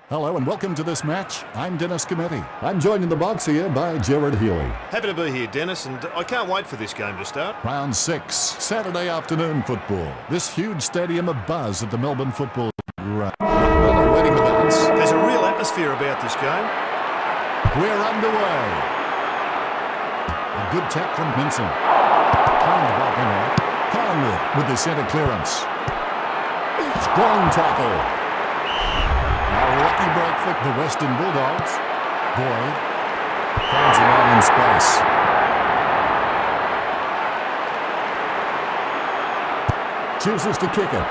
Hello and welcome to this match. I'm Dennis Cometti. I'm joined in the box here by Gerard Healy. Happy to be here, Dennis, and I can't wait for this game to start. Round 6, Saturday afternoon football. This huge stadium abuzz at the Melbourne Football Ground. Awaiting the bounce. There's a real atmosphere about this game. We're underway. A good tap from Minson. Claimed by Henry. Collingwood with the centre clearance. Strong tackle. A lucky break for the Western Bulldogs. Boyd finds a man in space. Chooses to kick it.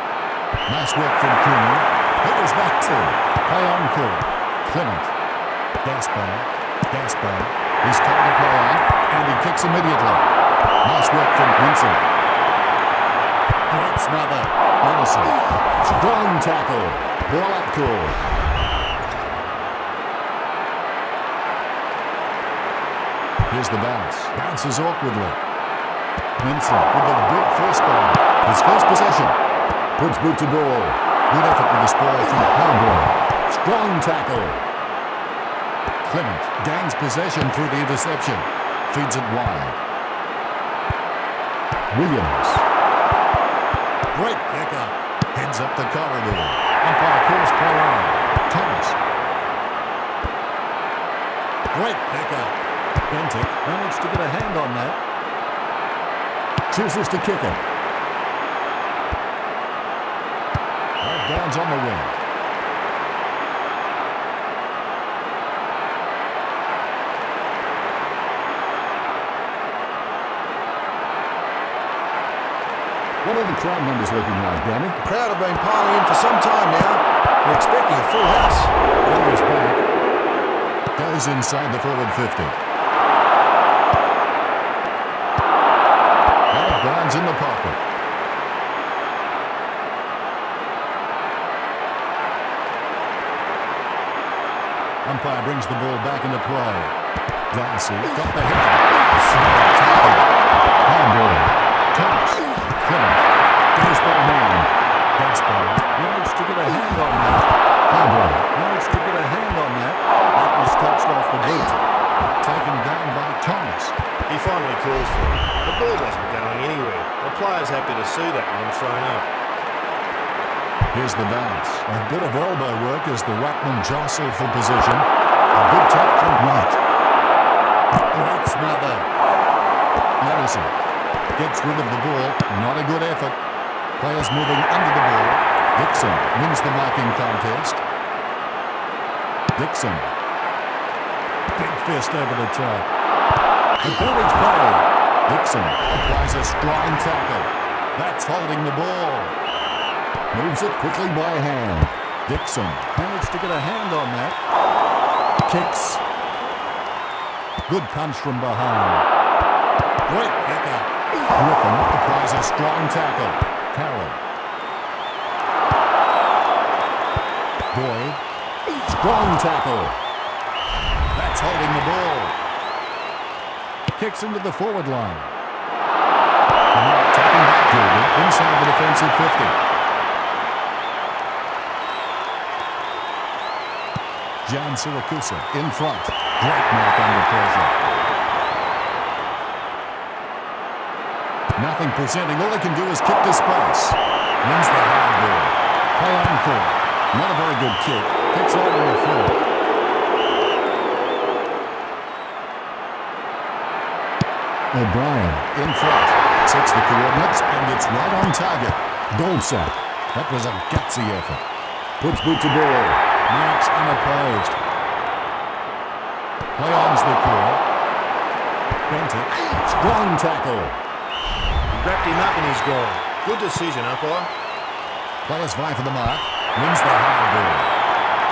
Nice work from Cooney. Headers back to play on court. Clement. Gaspar. He's told to play on, and he kicks immediately. Nice work from Minson. Great smother. Anderson. Strong tackle. Ball up court. Here's the bounce. Bounces awkwardly. Minson with the big first ball. His first possession. Puts boot to ball. Good effort with the spoil from Howard. Strong tackle. Clement gains possession through the interception. Feeds it wide. Williams. Great pick up. Heads up the corridor. Umpire calls play on. Thomas. Great pick up. Bentic managed to get a hand on that. Chooses to kick it. Downs on the wing. What are the crowd numbers looking like, Danny? The crowd have been piling in for some time now. We're expecting a full house. Goes back. Goes inside the forward 50. Barnes in the pocket. Umpire brings the ball back into play. Darcy got the hit. Handball. Thomas. Clement. Goes by man. Gaspar managed to get a hand on that. Handball. Managed to get a hand on that. That was touched off the boot. Taken down by Thomas. He finally calls for it. The ball wasn't going anywhere. The player's happy to see that one thrown up. Here's the bounce. A bit of elbow work as the ruckman jostle for position. A good tap from Wright. Great smother. Madison gets rid of the ball. Not a good effort. Players moving under the ball. Dixon wins the marking contest. Dixon. Big fist over the top. Advantage play. Dixon applies a strong tackle. That's holding the ball. Moves it quickly by hand. Dixon managed to get a hand on that. Kicks. Good punch from behind. Great pickup. Griffin applies a strong tackle. Carroll. Boyd. Strong tackle. That's holding the ball. Kicks into the forward line. And now taking back Jordan inside the defensive 50. Jan Siracusa in front. Great mark under pressure. Nothing presenting. All they can do is kick to space. Wins the hard ball. Play on court. Not a very good kick. Kicks out on the floor. O'Brien in front. Sets the coordinates and it's right on target. Goldsack. That was a gutsy effort. Puts boot to ball. Marks unopposed. Play on's the call. Bentic. Strong tackle. He wrapped him up in his goal. Good decision, umpire. Players vie for the mark. Wins the hard ball.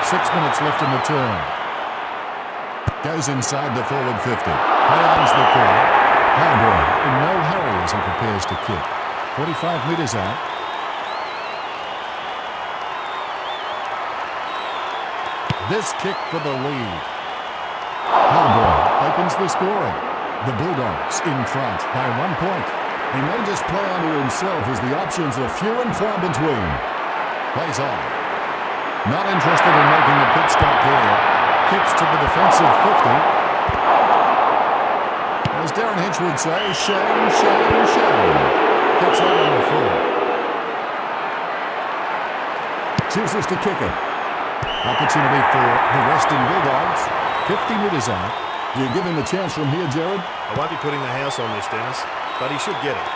6 minutes left in the turn. Goes inside the forward 50. Play on's the call. Howard in no hurry as he prepares to kick. 45 metres out. This kick for the lead. Howard opens the scoring. The Bulldogs in front by 1 point. He may just play onto himself as the options are few and far between. Plays on. Not interested in making a pit stop there. Kicks to the defensive 50. As Darren Hinch would say, shame, shame, shame. Kicks out on the full. Chooses to kick it. Opportunity for the Western Bulldogs. 50 metres out. Do you give him a chance from here, Jared? I won't be putting the house on this, Dennis, but he should get it.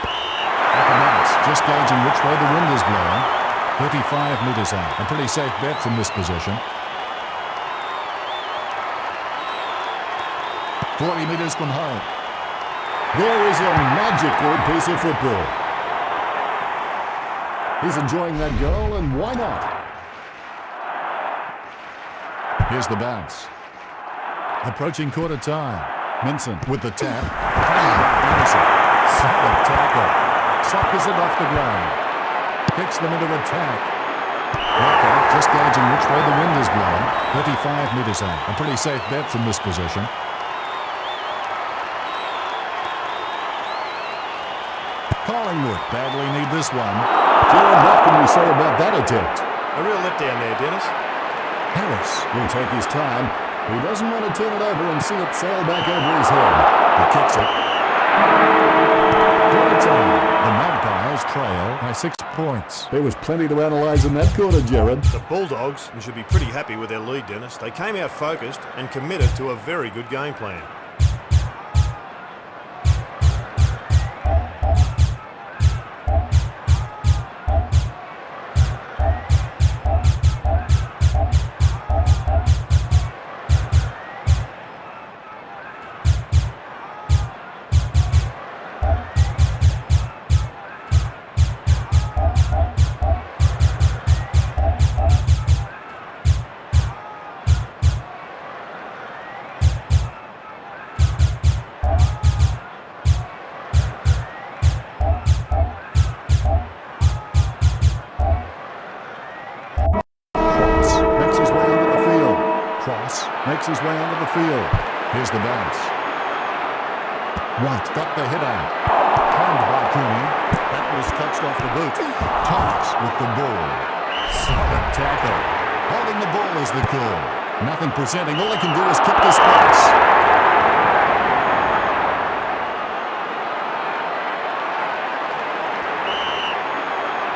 Mathematics, just gauging which way the wind is blowing. 35 metres out. A pretty safe bet from this position. 40 metres from home. There is a magical piece of football. He's enjoying that goal, and why not? Here's the bounce. Approaching quarter time. Minson with the tap. Solid tackle. Suckers it off the ground. Kicks them into attack. Walker just gauging which way the wind is blowing. 35 metres out. A pretty safe bet from this position. Collingwood badly need this one. Jared, what can we say about that attempt? A real letdown there, Dennis. Harris will take his time. He doesn't want to turn it over and see it sail back over his head. He kicks it. Quarter time. The Magpies trail by 6 points. There was plenty to analyse in that quarter, Jared. The Bulldogs should be pretty happy with their lead, Dennis. They came out focused and committed to a very good game plan. Makes his way onto the field. Here's the bounce. White got the hit out. Timed by Cooney. That was touched off the boot. Thomas with the ball. Solid tackle. Holding the ball is the call. Nothing presenting. All they can do is kick this pass.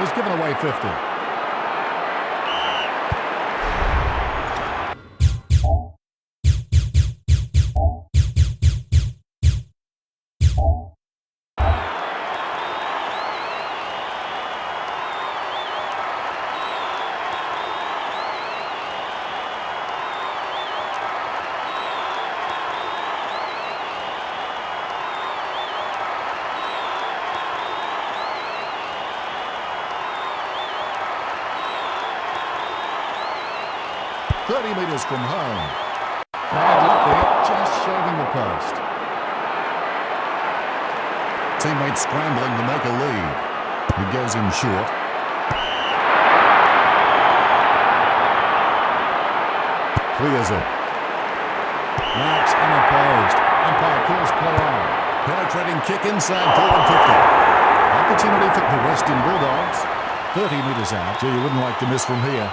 He's given away 50. Metres from home. Bad luck there, just shaving the post. Teammates scrambling to make a lead. He goes in short. Clears it. Marks unopposed. Umpire calls play on. Penetrating kick inside forward 50. Opportunity for the Western Bulldogs. 30 metres out. Gee, you wouldn't like to miss from here.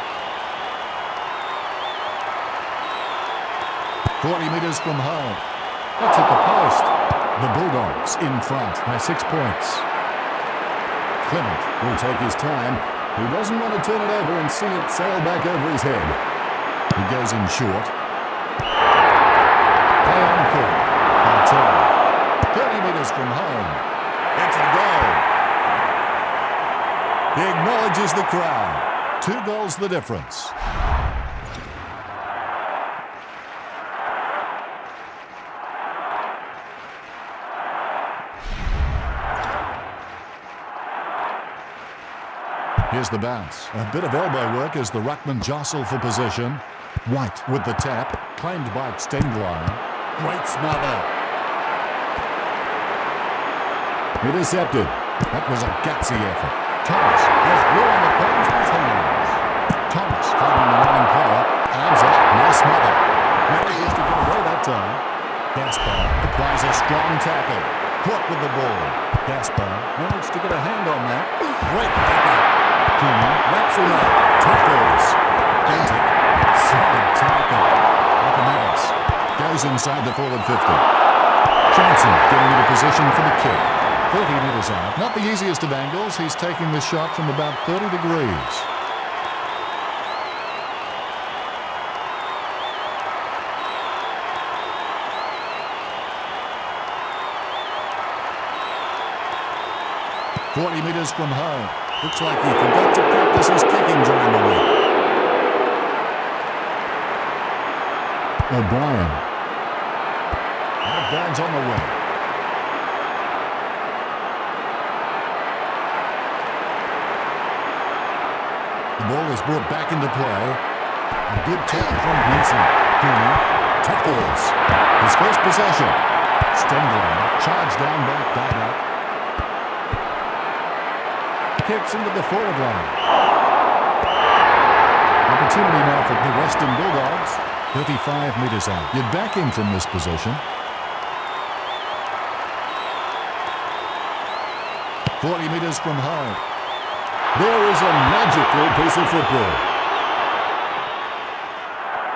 40 metres from home. That's at the post. The Bulldogs in front by 6 points. Clement will take his time. He doesn't want to turn it over and see it sail back over his head. He goes in short. Play on call. Bartel. 30 metres from home. It's a goal. He acknowledges the crowd. 2 goals the difference. Here's the bounce. A bit of elbow work as the ruckman jostle for possession. White with the tap. Claimed by Stengline. Great smother. Intercepted. That was a gutsy effort. Thomas has glue on the palms of his hands. Thomas finding the running player. Arms up. Nice smother. Manages to get away that time. Gaspar applies a strong tackle. Caught with the ball. Gaspar managed to get a hand on that. Great tackle. Cooney wraps him up. Tackles. inside the forward 50. Johnson getting into position for the kick. 30 metres out. Not the easiest of angles. He's taking the shot from about 30 degrees. "40 metres from home. Looks like he forgot to practice his kicking during the week." O'Brien. Burns on the wing. The ball is brought back into play. A good tackle from Vincent. Cooney tackles. His first possession. Stumbling. Charged down back dugout. Kicks into the forward line. Opportunity now for the Western Bulldogs. 35 metres out. You'd back in from this position. 40 metres from home. There is a magical piece of football.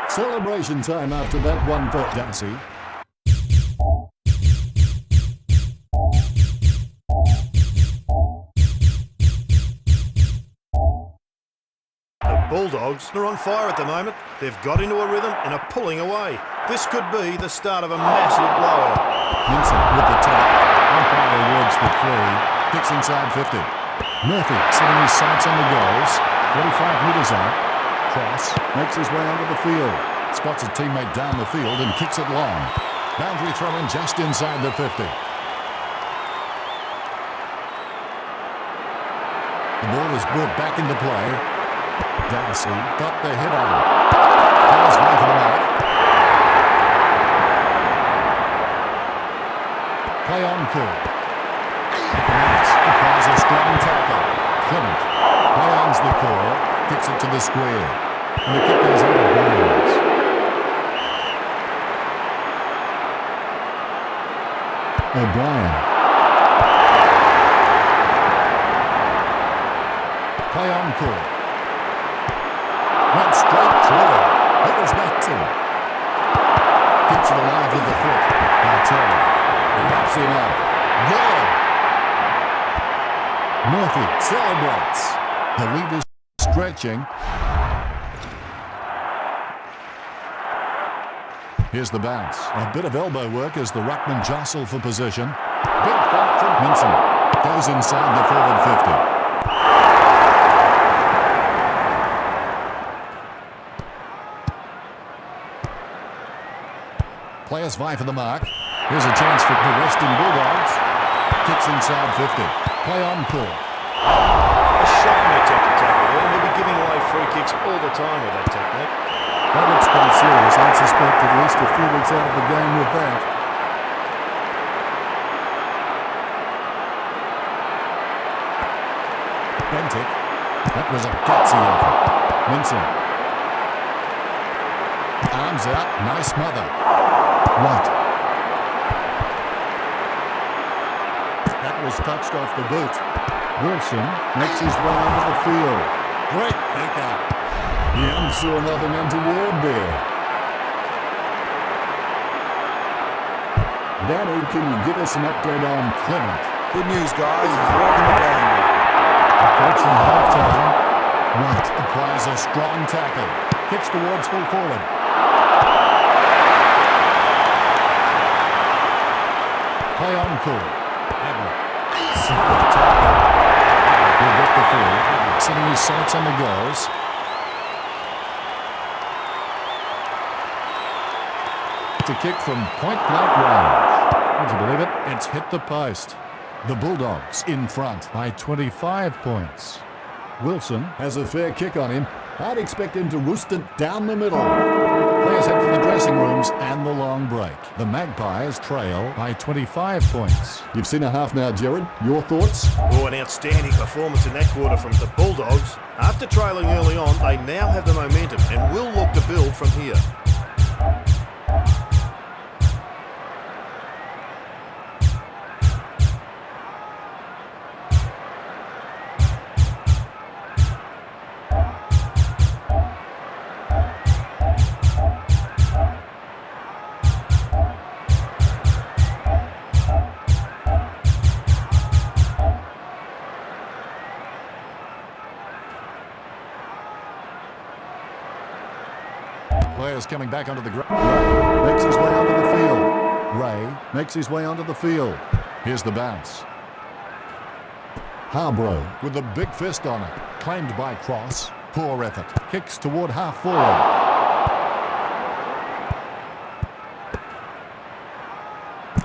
Celebration time after that one for Darcy. Bulldogs are on fire at the moment. They've got into a rhythm and are pulling away. This could be the start of a massive blowout. Vincent with the tap. Umpire awards the free. Kicks inside 50. Murphy setting his sights on the goals. 45 metres out. Cross makes his way onto the field. Spots a teammate down the field and kicks it long. Boundary throw in just inside the 50. The ball is brought back into play. Darcy got the hit on. Pass right for the mark. Play on court. Applies a strong tackle. Clement play ons the core. Kicks it to the square. And the kick goes out of bounds. O'Brien. Play on court. Went straight through it. That was Matson. Keeps it alive with the foot. Martello wraps him up. Goal! Murphy celebrates. The lead is stretching. Here's the bounce. A bit of elbow work as the ruckman jostle for position. Big bump from Minson. Goes inside the forward 50. Players vie for the mark. Here's a chance for the Western Bulldogs. Kicks inside 50. Play on court. A shocking attempt to tackle there. He'll be giving away free kicks all the time with that technique. That looks quite serious. I'd suspect at least a few weeks out of the game with that. Bentic. That was a gutsy effort. Minson. Arms out. Nice mother. What? That was touched off the boot. Wilson makes his way onto the field. Great pick up. Young saw nothing untoward there. Danny, can you give us an update on Clement? Good news, guys. He's walking the boundary. Approaching half-time. Wright applies a strong tackle. Kicks towards full forward. Play on court. Adler. Super tackle. He'll get the field. Setting his sights on the goals. To kick from point-blank range. Would you believe it? It's hit the post. The Bulldogs in front by 25 points. Wilson has a fair kick on him. I'd expect him to roost it down the middle. Players head for the dressing rooms and the long break. The Magpies trail by 25 points. You've seen a half now, Jared. Your thoughts? Oh, an outstanding performance in that quarter from the Bulldogs. After trailing early on, they now have the momentum and will look to build from here. Players coming back onto the ground. Ray makes his way onto the field. Ray makes his way onto the field. Here's the bounce. Harborough with the big fist on it. Claimed by Cross. Poor effort. Kicks toward half forward.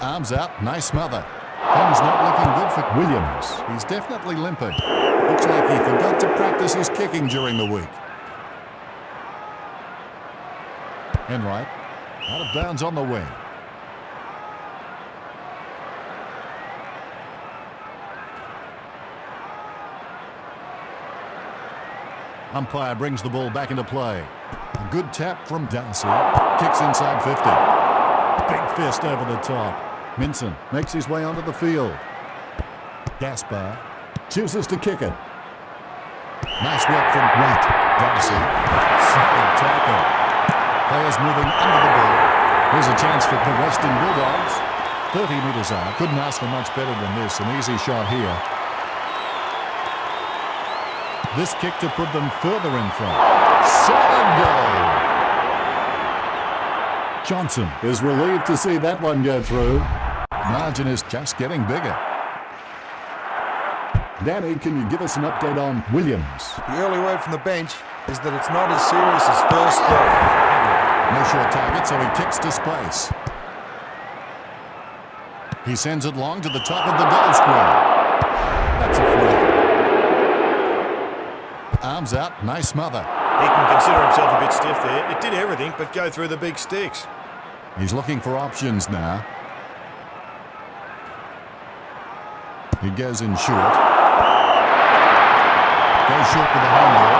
Arms out. Nice smother. Things not looking good for Williams. He's definitely limping. Looks like he forgot to practice his kicking during the week. Enright. Out of bounds on the wing. Umpire brings the ball back into play. A good tap from Darcy. Kicks inside 50. Big fist over the top. Minson makes his way onto the field. Gaspar chooses to kick it. Nice work from White. Darcy. Solid tackle. Players moving under the ball. Here's a chance for the Western Bulldogs. 30 metres out. Couldn't ask for much better than this. An easy shot here. This kick to put them further in front. Solid goal. Johnson is relieved to see that one go through. Margin is just getting bigger. Danny, can you give us an update on Williams? The early word from the bench is that it's not as serious as first thought. No short target, so he kicks to space. He sends it long to the top of the goal square. That's a free. Arms out, nice smother. He can consider himself a bit stiff there. It did everything but go through the big sticks. He's looking for options now. He goes in short. Goes short with the handball.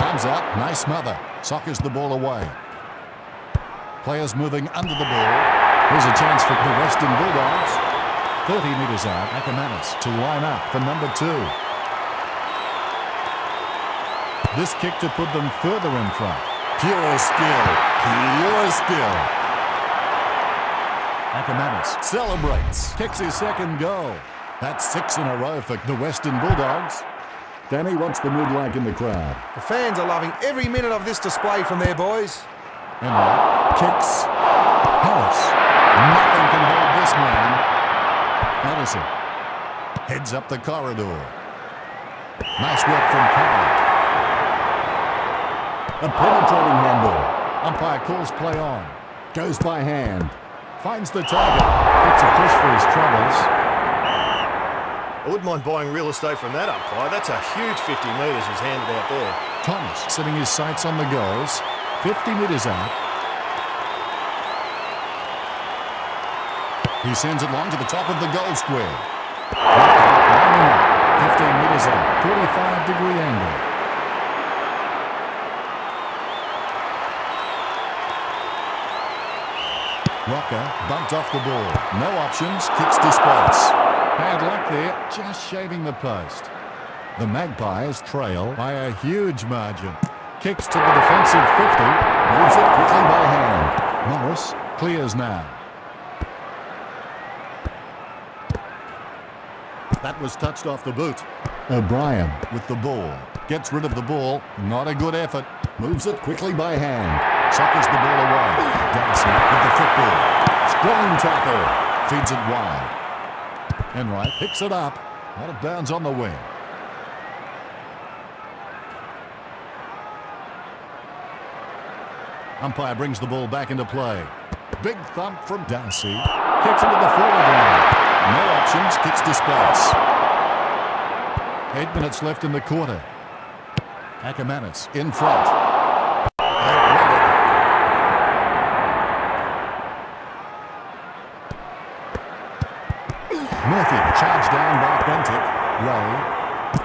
Arms out, nice smother. Sockers the ball away. Players moving under the ball. Here's a chance for the Western Bulldogs. 30 metres out, Ackermanis to line up for number 2. This kick to put them further in front. Pure skill. Pure skill. Ackermanis celebrates. Kicks his second goal. That's 6 in a row for the Western Bulldogs. Danny, what's the mood like in the crowd? The fans are loving every minute of this display from their boys. Enright kicks. Harris. Nothing can hold this man. Edison heads up the corridor. Nice work from Powell. A penetrating handball. Umpire calls play on. Goes by hand. Finds the target. Gets a push for his troubles. I wouldn't mind buying real estate from that umpire. That's a huge 50 metres he's handed out there. Thomas setting his sights on the goals. 50 metres out. He sends it long to the top of the goal square. 15 metres out. 45-degree angle. Rocker bumped off the ball. No options. Kicks to space. Bad luck there. Just shaving the post. The Magpies trail by a huge margin. Kicks to the defensive 50. Moves it quickly by hand. Morris clears now. That was touched off the boot. O'Brien with the ball. Gets rid of the ball. Not a good effort. Moves it quickly by hand. Suckers the ball away. Darcy with the football. Strong tackle. Feeds it wide. Enright picks it up. Out of bounds on the wing. Umpire brings the ball back into play. Big thump from Darcy. Kicks into the forward line. No options. Kicks to space. 8 minutes left in the quarter. Ackermanis in front. Murphy charged down by Bentic. Ray.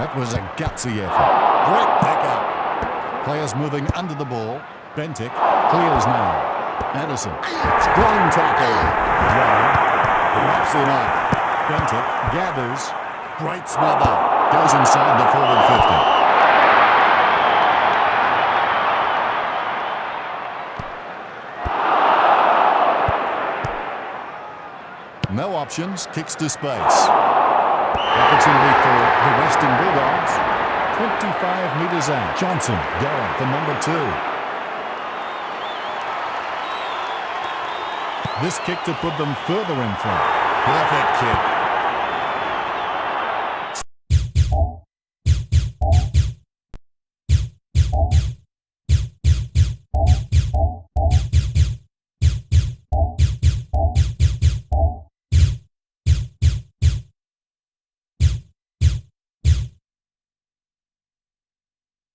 That was a gutsy effort. Great pickup. Players moving under the ball. Bentic clears now. Anderson. Strong tackle. Ray wraps him up. Bentic gathers. Great smother. Goes inside the forward 50. No options, kicks to space. Opportunity for the Western Bulldogs. 25 metres out. Johnson going for number 2. This kick to put them further in front. Perfect kick.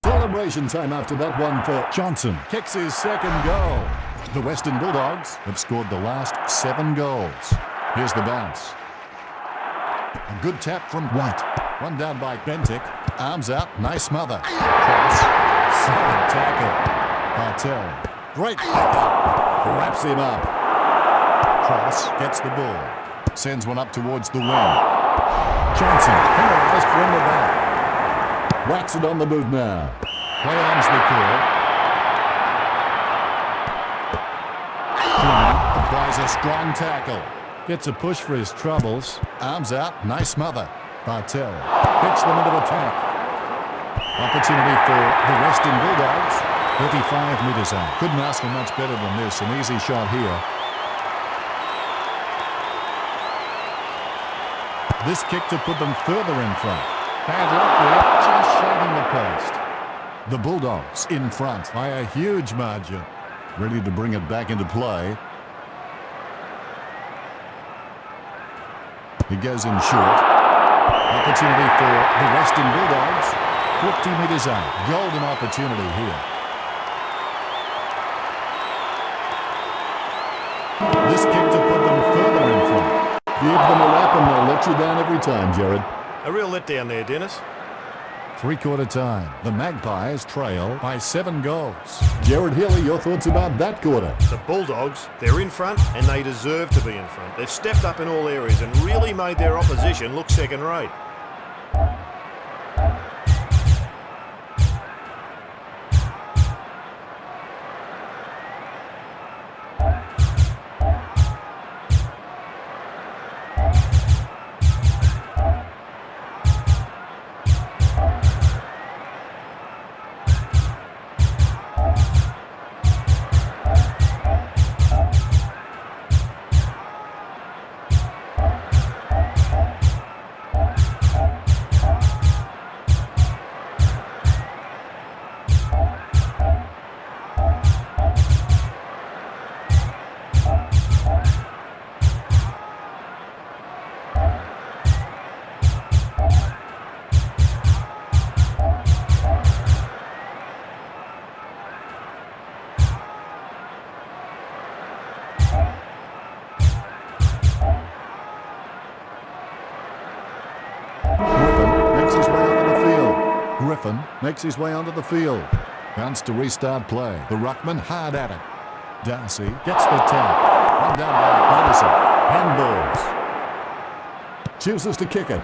Celebration time after that one for Johnson. Kicks his second goal. The Western Bulldogs have scored the last 7 goals. Here's the bounce. A good tap from White. One down by Bentic. Arms out. Nice smother. Cross. Solid tackle. Bartel. Great pickup. Wraps him up. Cross gets the ball. Sends one up towards the wing. Johnson. Penalised from the back. Whacks it on the boot now. Play on's the call. Applies a strong tackle. Gets a push for his troubles. Arms out. Nice smother. Bartel picks them into attack. Opportunity for the Western Bulldogs. 35 metres out. Couldn't ask for much better than this. An easy shot here. This kick to put them further in front. Bad luck there. Just shaving the post. The Bulldogs in front by a huge margin. Ready to bring it back into play. He goes in short. Opportunity for the Western Bulldogs. 50 metres out. Golden opportunity here. This kick to put them further in front. Give them a lap and they'll let you down every time, Jared. A real letdown there, Dennis. Three-quarter time. The Magpies trail by 7 goals. Jared Healy, your thoughts about that quarter? The Bulldogs, they're in front and they deserve to be in front. They've stepped up in all areas and really made their opposition look second-rate. Griffin makes his way onto the field. Bounce to restart play. The ruckman hard at it. Darcy gets the tap. One down by Patterson. Handballs. Chooses to kick it.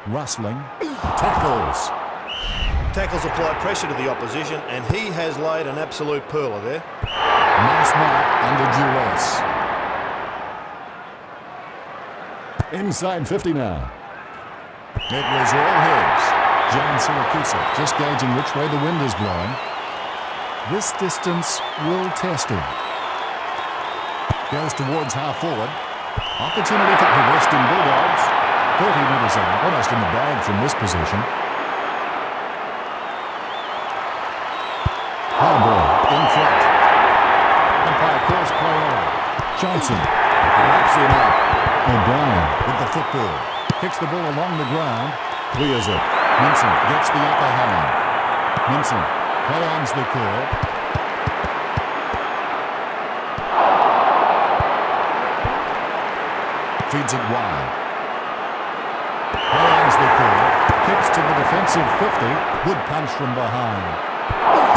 Rustling. Tackles. Tackles apply pressure to the opposition and he has laid an absolute pearler there. Nice mark under duress. Inside 50 now. It was all his. John Siracusa just gauging which way the wind is blowing. This distance will test him. Goes towards half forward. Opportunity for the Western Bulldogs. 30 metres out, almost in the bag from this position. Harbour in front. Umpire calls play on. Johnson wraps him up. O'Brien with the football. Kicks the ball along the ground. Clears it. Minson gets the upper hand. Minson play-on's the call. Feeds it wide. Play-on's the call. Kicks to the defensive 50. Good punch from behind.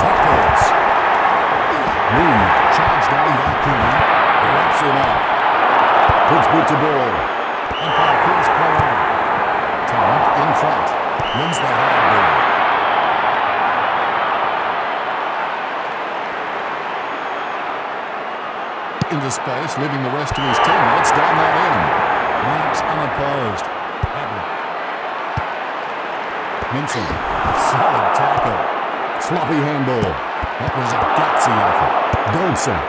Tackles. Reed charged down by Cooney. Wraps him up. Puts boot to ball. Umpire calls play on. Tarrant in front. Wins the hard ball. Into space, leaving the rest to his teammates down that end. Marks unopposed. Minson. Solid tackle. Sloppy handball. That was a gutsy effort. Goldsack.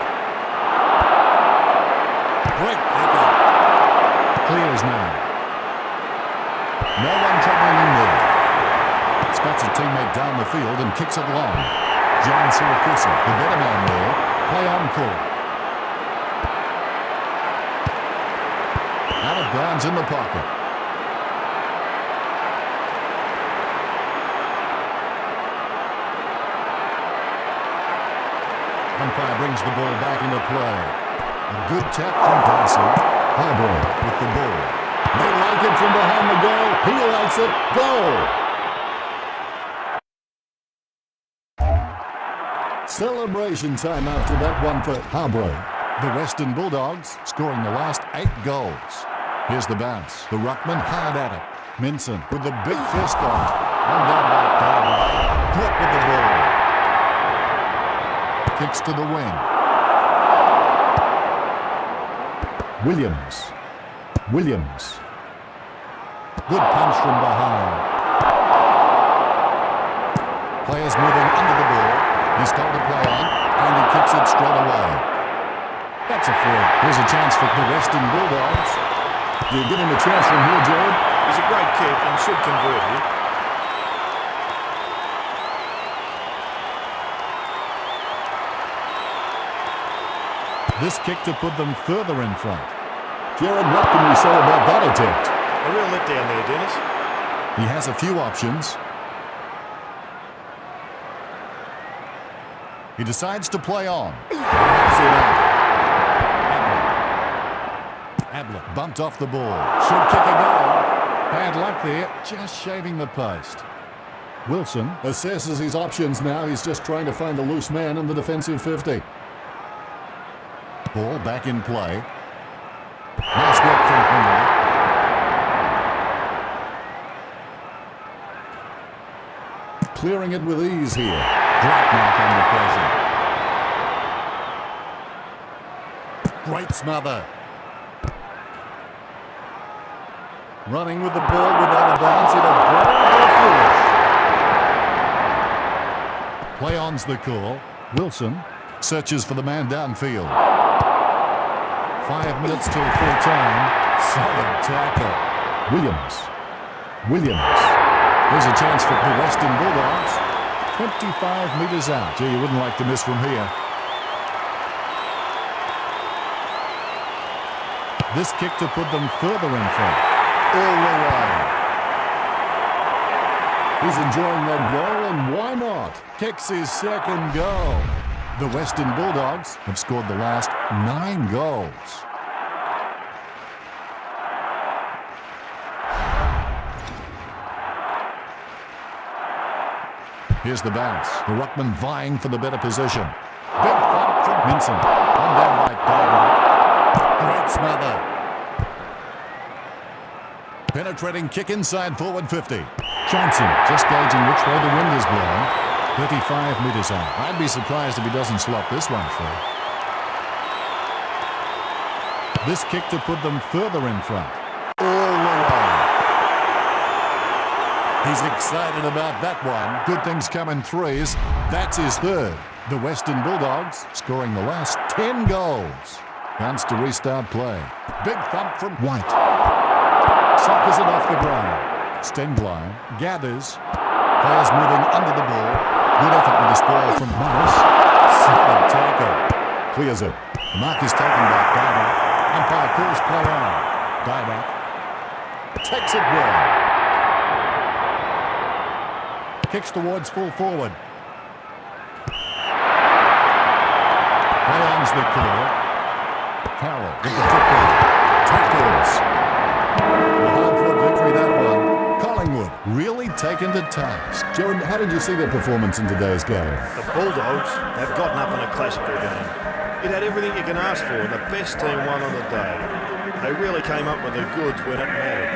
Great pickup. Clears now. No one troubling him there. Spots a teammate down the field and kicks it long. John Siracusa, the better man there. Play on call. Out of bounds in the pocket. Umpire brings the ball back into play. A good tap from Darcy. Harbour with the ball. They like it from behind the goal. He likes it. Goal! Celebration time after that one for Harbour. The Western Bulldogs scoring the last 8 goals. Here's the bounce. The ruckman hard at it. Minson with the big fist on. One down by Darby. Caught with the ball. Kicks to the wing. Williams. Good punch from behind. Players moving under the ball. He's told to play on, and he kicks it straight away. That's a free. Here's a chance for the Western Bulldogs. Do you give him a chance from here, Jared? He's a great kick and should convert here. This kick to put them further in front. Jared, what can we say about that attempt? A real letdown there, Dennis. He has a few options. He decides to play on. Abler bumped off the ball. Should kick a goal. Bad luck there, just shaving the post. Wilson assesses his options now. He's just trying to find a loose man in the defensive 50. Ball back in play. Nice work from Henry. Clearing it with ease here. Great mark under pressure. Great smother. Running with the ball without a bounce. It'll play on's the call. Wilson searches for the man downfield. 5 minutes till full time. Solid tackle. Williams. Here's a chance for the Western Bulldogs. 25 metres out. Gee, you wouldn't like to miss from here. This kick to put them further in front. All the way. He's enjoying that goal, and why not? Kicks his second goal. The Western Bulldogs have scored the last 9 goals. Here's the bounce. The ruckman vying for the better position. Big thump from Minson. One down by Darby. Great smother. Penetrating kick inside forward 50. Johnson just gauging which way the wind is blowing. 35 metres out. I'd be surprised if he doesn't slot this one through. This kick to put them further in front. All the way. He's excited about that one. Good things come in threes. That's his third. The Western Bulldogs scoring the last 10 goals. Wants to restart play. Big thump from White. Suckers it off the ground. Stengline gathers. Players moving under the ball. Good effort with the spoil from Morris. Solid tackle. Clears it. The mark is taken by Dyback. Umpire calls play on. Dyback takes it well. Kicks towards full forward. Play on's the call. Powell with the football. Tackles. A hard-fought victory, that one. Collingwood really taken to task. Jared, how did you see their performance in today's game? The Bulldogs have gotten up in a classical game. It had everything you can ask for. The best team won on the day. They really came up with the goods when it mattered.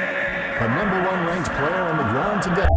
The #1 ranked player on the ground today.